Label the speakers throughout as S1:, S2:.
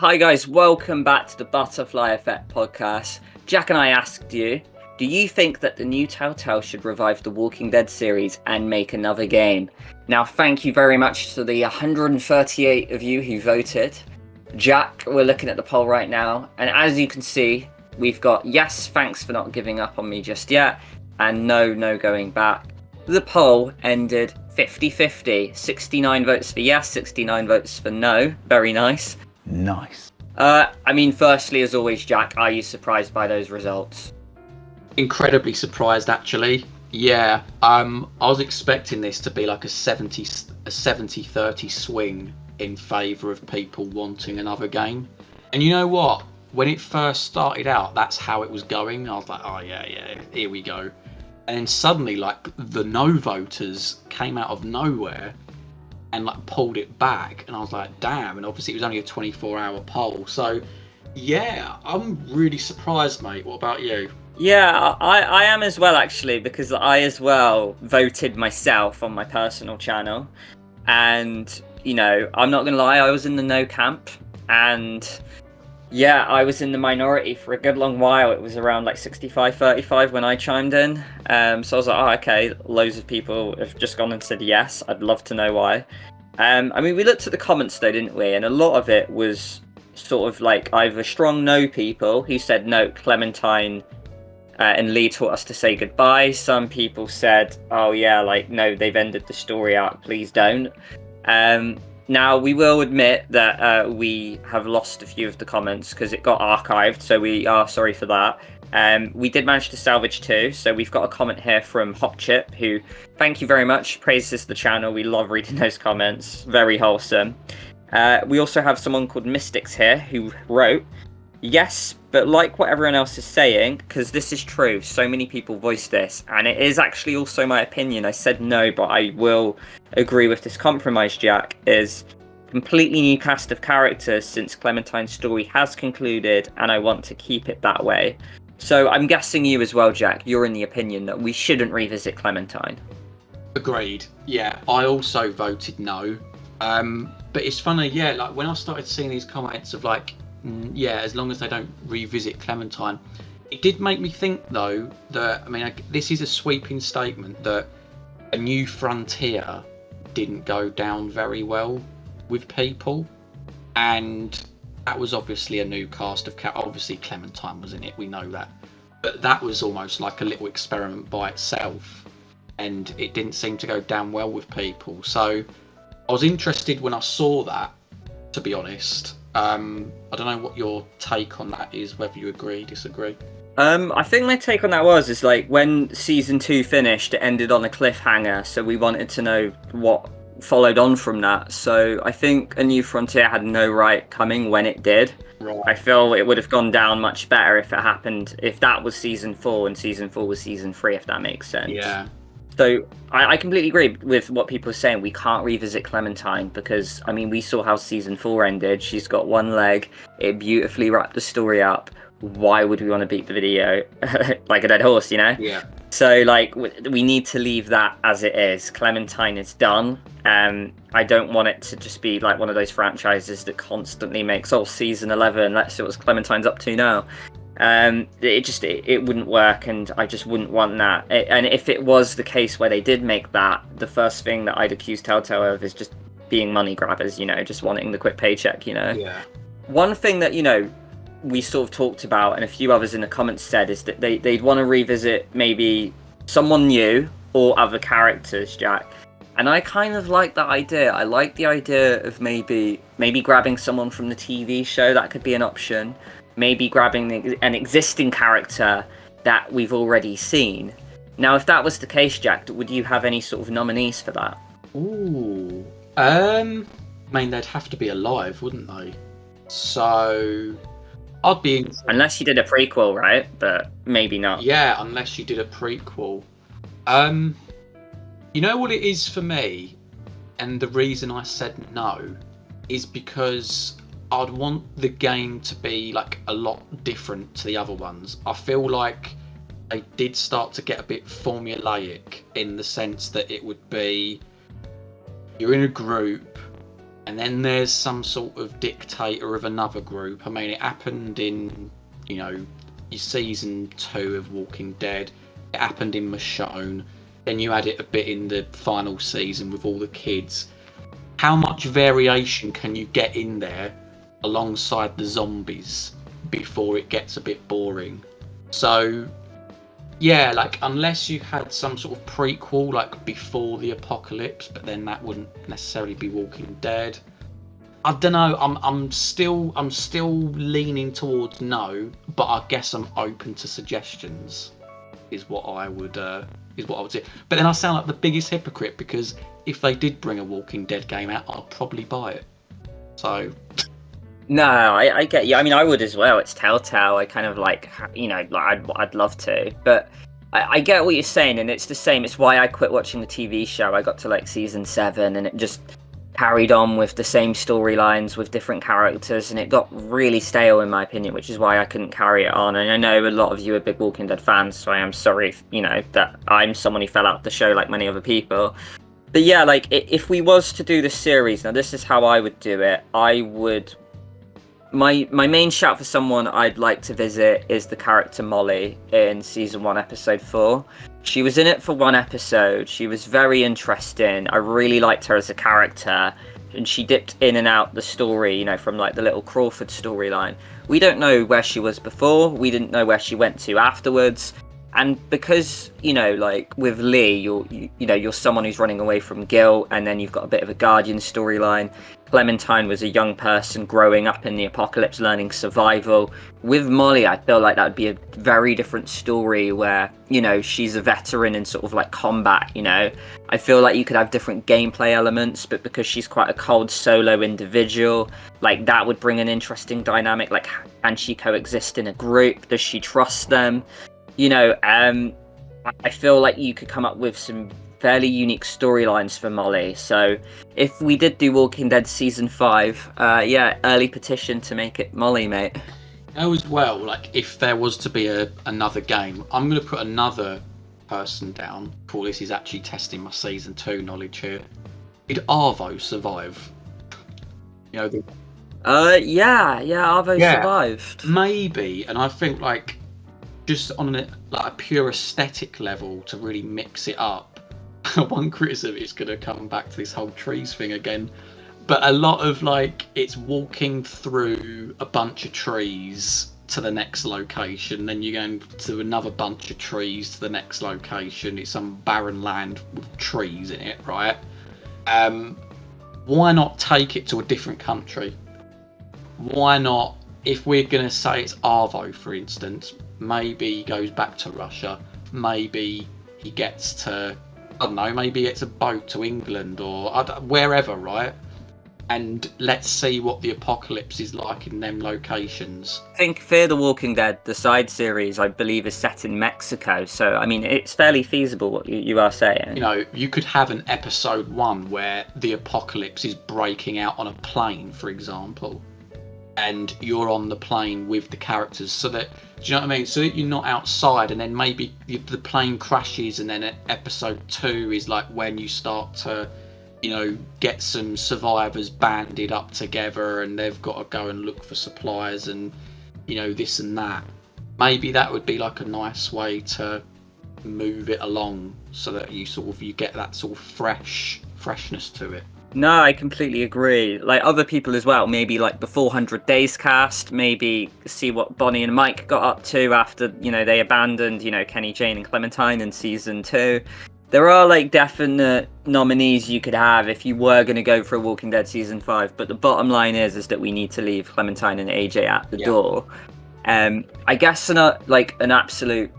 S1: Hi guys, welcome back to the Butterfly Effect podcast. Jack and I asked you, do you think that the new TellTale should revive the Walking Dead series and make another game? Now, thank you very much to the 138 of you who voted. Jack, we're looking at the poll right now, and as you can see, we've got yes, thanks for not giving up on me just yet, and no going back. The poll ended 50-50, 69 votes for yes, 69 votes for no. Very nice.
S2: Nice.
S1: Firstly, as always, Jack, are you surprised by those results?
S3: Incredibly surprised, actually. Yeah, I was expecting this to be like a 70-30 swing in favour of people wanting another game. And you know what? When it first started out, that's how it was going. I was like, oh yeah, here we go. And then suddenly, like, the no voters came out of nowhere and like pulled it back, and I was like, damn. And obviously it was only a 24-hour poll, so yeah, I'm really surprised, mate. What about you?
S1: Yeah, I am as well, actually, because I as well voted myself on my personal channel, and I'm not gonna lie, I was in the no camp, and yeah, I was in the minority for a good long while. It was around like 65-35 when I chimed in. So I was like, oh, okay, loads of people have just gone and said yes. I'd love to know why. We looked at the comments though, didn't we? And a lot of it was sort of like either strong no people who said no, Clementine and Lee taught us to say goodbye. Some people said, oh yeah, like no, they've ended the story arc, please don't. Now, we will admit that we have lost a few of the comments because it got archived, so we are sorry for that. We did manage to salvage two, so we've got a comment here from Hopchip, who, thank you very much, praises the channel. We love reading those comments, very wholesome. We also have someone called Mystics here who wrote, yes, but like what everyone else is saying, because this is true, so many people voiced this, and it is actually also my opinion. I said no, but I will agree with this compromise, Jack, is completely new cast of characters since Clementine's story has concluded, and I want to keep it that way. So I'm guessing you as well, Jack, you're in the opinion that we shouldn't revisit Clementine.
S3: Agreed. Yeah, I also voted no. But it's funny, yeah, like when I started seeing these comments of like, yeah, as long as they don't revisit Clementine, it did make me think though that, this is a sweeping statement that A New Frontier didn't go down very well with people, and that was obviously a new cast of obviously Clementine was in it, we know that, but that was almost like a little experiment by itself, and it didn't seem to go down well with people. So I was interested when I saw that, to be honest. I don't know what your take on that is, whether you agree, disagree.
S1: I think my take on that is like when season 2 finished, it ended on a cliffhanger, so we wanted to know what followed on from that. So I think A New Frontier had no right coming when it did.
S3: Right.
S1: I feel it would have gone down much better if it happened, if that was season 4 and season 4 was season 3, if that makes sense.
S3: Yeah.
S1: So I completely agree with what people are saying. We can't revisit Clementine because, we saw how season 4 ended. She's got one leg. It beautifully wrapped the story up. Why would we want to beat the video like a dead horse,
S3: Yeah.
S1: So, like, we need to leave that as it is. Clementine is done. I don't want it to just be like one of those franchises that constantly makes, season 11, let's see what Clementine's up to now. It wouldn't work, and I just wouldn't want that. And if it was the case where they did make that, the first thing that I'd accuse TellTale of is just being money grabbers, just wanting the quick paycheck,
S3: Yeah.
S1: One thing that, we sort of talked about, and a few others in the comments said, is that they'd want to revisit maybe someone new or other characters, Jack. And I kind of like that idea. I like the idea of maybe grabbing someone from the TV show. That could be an option. Maybe grabbing an existing character that we've already seen. Now, if that was the case, Jack, would you have any sort of nominees for that?
S3: Ooh. They'd have to be alive, wouldn't they? So I'd be...
S1: Unless you did a prequel, right? But maybe not.
S3: Yeah, unless you did a prequel. You know what it is for me? And the reason I said no is because I'd want the game to be like a lot different to the other ones. I feel like they did start to get a bit formulaic in the sense that it would be, you're in a group, and then there's some sort of dictator of another group. I mean, it happened in, you know, your season 2 of Walking Dead. It happened in Michonne. Then you had it a bit in the final season with all the kids. How much variation can you get in there alongside the zombies before it gets a bit boring? So, yeah, like, unless you had some sort of prequel, like, before the apocalypse, but then that wouldn't necessarily be Walking Dead. I don't know. I'm still leaning towards no, but I guess I'm open to suggestions. Is what I would say. But then I sound like the biggest hypocrite, because if they did bring a Walking Dead game out, I'd probably buy it. So.
S1: No, I get you. I mean, I would as well. It's TellTale. I kind of like, you know, like I'd love to, but I get what you're saying, and it's the same. It's why I quit watching the TV show. I got to like season 7, and it just carried on with the same storylines with different characters, and it got really stale in my opinion, which is why I couldn't carry it on. And I know a lot of you are big Walking Dead fans, so I am sorry if, you know, that I'm someone who fell out the show like many other people. But yeah, like if we was to do the series, now this is how I would do it. I would, my main shout for someone I'd like to visit is the character Molly in season 1 episode 4. She was in it for 1 episode. She was very interesting. I really liked her as a character, and she dipped in and out the story, you know, from like the little Crawford storyline. We don't know where she was before. We didn't know where she went to afterwards. And because, you know, like with Lee, you're someone who's running away from guilt, and then you've got a bit of a Guardian storyline. Clementine was a young person growing up in the apocalypse, learning survival. With Molly, I feel like that would be a very different story where, you know, she's a veteran in sort of like combat, you know. I feel like you could have different gameplay elements, but because she's quite a cold solo individual, like that would bring an interesting dynamic. Like, can she coexist in a group? Does she trust them? You know, I feel like you could come up with some fairly unique storylines for Molly. So if we did do Walking Dead season 5, yeah, early petition to make it Molly, mate.
S3: As well, like if there was to be another game, I'm going to put another person down. Cool, this is actually testing my season 2 knowledge here. Did Arvo survive? You know,
S1: yeah, Arvo survived.
S3: Maybe, and I think like just on a pure aesthetic level to really mix it up. One criticism is going to come back to this whole trees thing again, but a lot of like it's walking through a bunch of trees to the next location, then you're going to another bunch of trees to the next location. It's some barren land with trees in it, right? Why not take it to a different country? Why not, if we're going to say it's Arvo, for instance, maybe he goes back to Russia, maybe he gets to, I don't know, maybe it's a boat to England or wherever, right? And let's see what the apocalypse is like in them locations.
S1: I think Fear the Walking Dead, the side series, I believe, is set in Mexico. So, I mean, it's fairly feasible what you are saying.
S3: You know, you could have an episode 1 where the apocalypse is breaking out on a plane, for example, and you're on the plane with the characters, so that, do you know what I mean? So that you're not outside, and then maybe the plane crashes, and then episode 2 is like when you start to, you know, get some survivors banded up together, and they've got to go and look for supplies, and, you know, this and that. Maybe that would be like a nice way to move it along, so that you get that sort of freshness to it.
S1: No, I completely agree. Like other people as well, maybe like the 400 Days cast, maybe see what Bonnie and Mike got up to after, you know, they abandoned, you know, Kenny, Jane and Clementine in season 2. There are like definite nominees you could have if you were going to go for a Walking Dead season 5, but the bottom line is that we need to leave Clementine and AJ at the door. I guess an absolute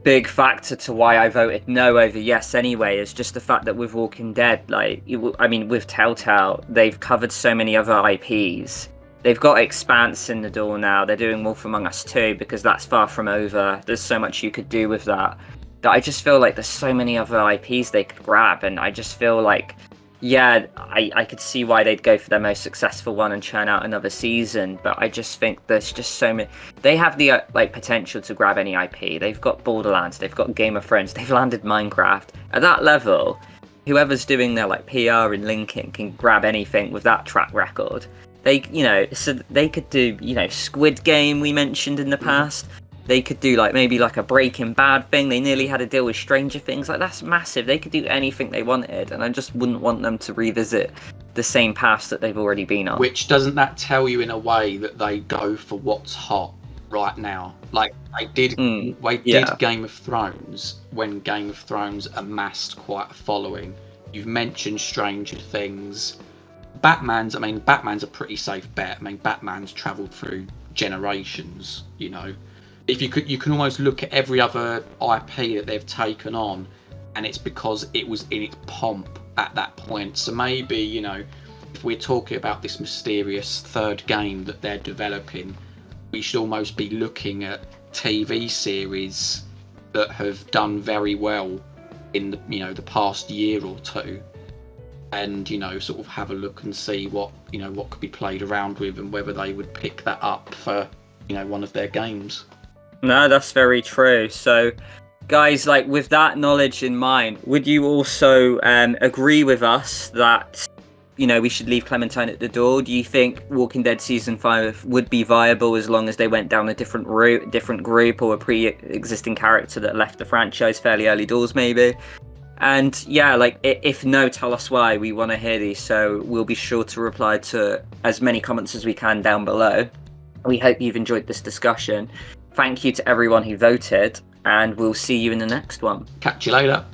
S1: big factor to why I voted no over yes anyway is just the fact that with Walking Dead, with TellTale, they've covered so many other IPs. They've got Expanse in the door now. They're doing Wolf Among Us 2 because that's far from over. There's so much you could do with that. That I just feel like there's so many other IPs they could grab, and I just feel like, yeah, I could see why they'd go for their most successful one and churn out another season, but I just think there's just so many. They have the potential to grab any IP. They've got Borderlands, they've got Game of Thrones, they've landed Minecraft. At that level, whoever's doing their like PR and linking can grab anything with that track record. They, so they could do, Squid Game we mentioned in the past. They could do like maybe like a Breaking Bad thing. They nearly had a deal with Stranger Things. Like, that's massive. They could do anything they wanted, and I just wouldn't want them to revisit the same paths that they've already been on.
S3: Which, doesn't that tell you in a way that they go for what's hot right now? Like they did Game of Thrones when Game of Thrones amassed quite a following. You've mentioned Stranger Things. Batman's a pretty safe bet. I mean, Batman's travelled through generations, If you can almost look at every other IP that they've taken on, and it's because it was in its pomp at that point. So maybe, if we're talking about this mysterious third game that they're developing, we should almost be looking at TV series that have done very well in the past year or two, and sort of have a look and see what could be played around with, and whether they would pick that up for one of their games.
S1: No, that's very true. So, guys, like, with that knowledge in mind, would you also agree with us that, we should leave Clementine at the door? Do you think Walking Dead Season 5 would be viable as long as they went down a different route, different group, or a pre-existing character that left the franchise fairly early doors, maybe? And yeah, like, if no, tell us why. We want to hear these, so we'll be sure to reply to as many comments as we can down below. We hope you've enjoyed this discussion. Thank you to everyone who voted, and we'll see you in the next one.
S3: Catch you later.